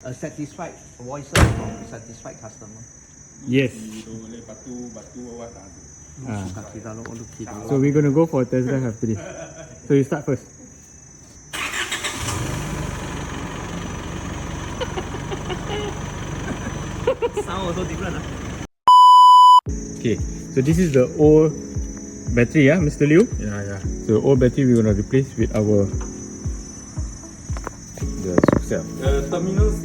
A satisfied voice from a satisfied customer. Yes. So we're gonna go for a test drive after this. So you start first. Sound also different. Okay, so this is the old battery, yeah, Mr. Liu. Yeah. So the old battery we're gonna replace with our the SuperCell. The terminal C.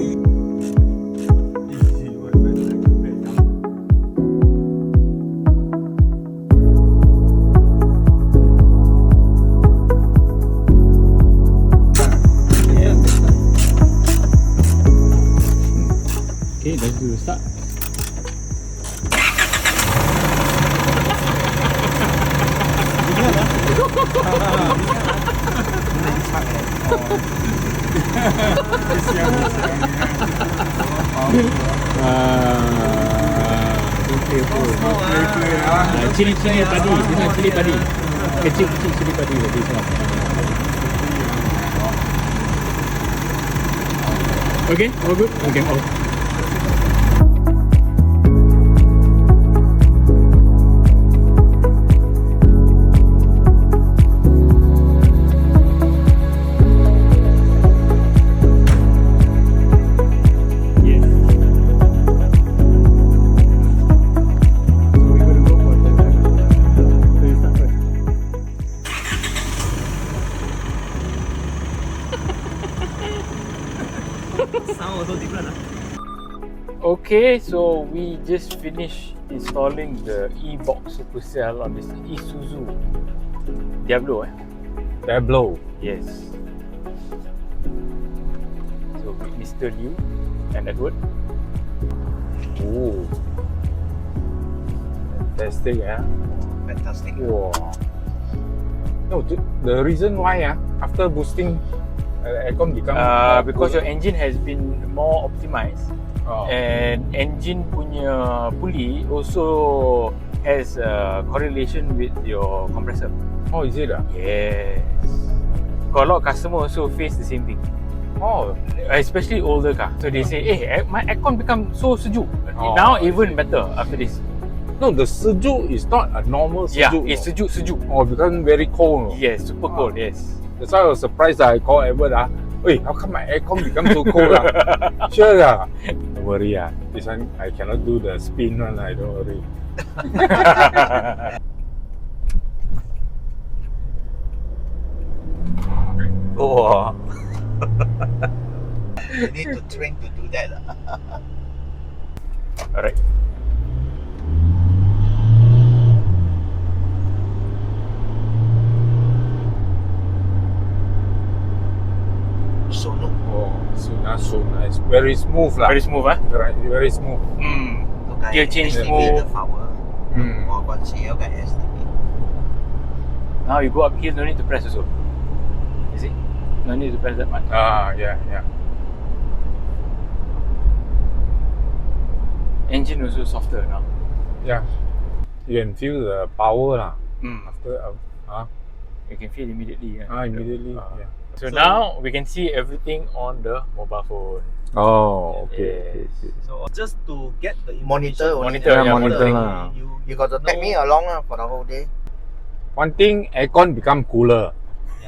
Okay, let's do the start. Cili padi, this one cili padi. Kecil cili padi this one. Okay, all good. Okay, all. Sound also different. Okay, so we just finished installing the eBox SuperCell on this Isuzu Diablo. Diablo. Yes. So with Mr. Liu and Edward. Oh. Fantastic, yeah. Fantastic. Wow. No, the reason why after boosting, aircon become Because your engine has been more optimized. And engine punya pulley also has a correlation with your compressor. Oh, is it? Yes. Got a lot of customers also face the same thing. Oh, Especially older car. So they say, hey, my aircon become so sejuk. Now even better after this. no, the sejuk is not a normal sejuk. Yeah, it's sejuk. Oh, become very cold. Yes, super cold, yes. That's why I was surprised that I called Edward. Wait, how come my aircon become so cold? Sure. Don't worry. This one, I cannot do the spin one. I don't worry. Oh. You need to train to do that. Alright. Oh, so nice. Very smooth lah. Very smooth, huh? Very smooth. Gear change smooth. Now you go uphill, no need to press also. You see? No need to press that much. Yeah. Engine also softer now. Yeah. You can feel the power lah. After You can feel immediately. immediately. Yeah. So now we can see everything on the mobile phone. Oh, okay. Yes. So just to get the Monitor. Monitor lah. You got to take me along for the whole day. One thing, aircon become cooler.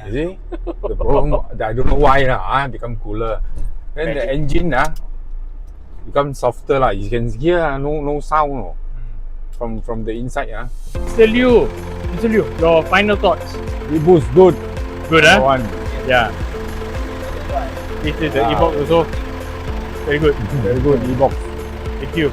You see? The problem, I don't know why lah. Become cooler. Then the engine become softer lah. You can hear no sound from the inside. Mr. Liu, your final thoughts? REBOOZ good. Good, huh? One. Yeah. This is the eBox also. Very good. Very good eBox. Thank you.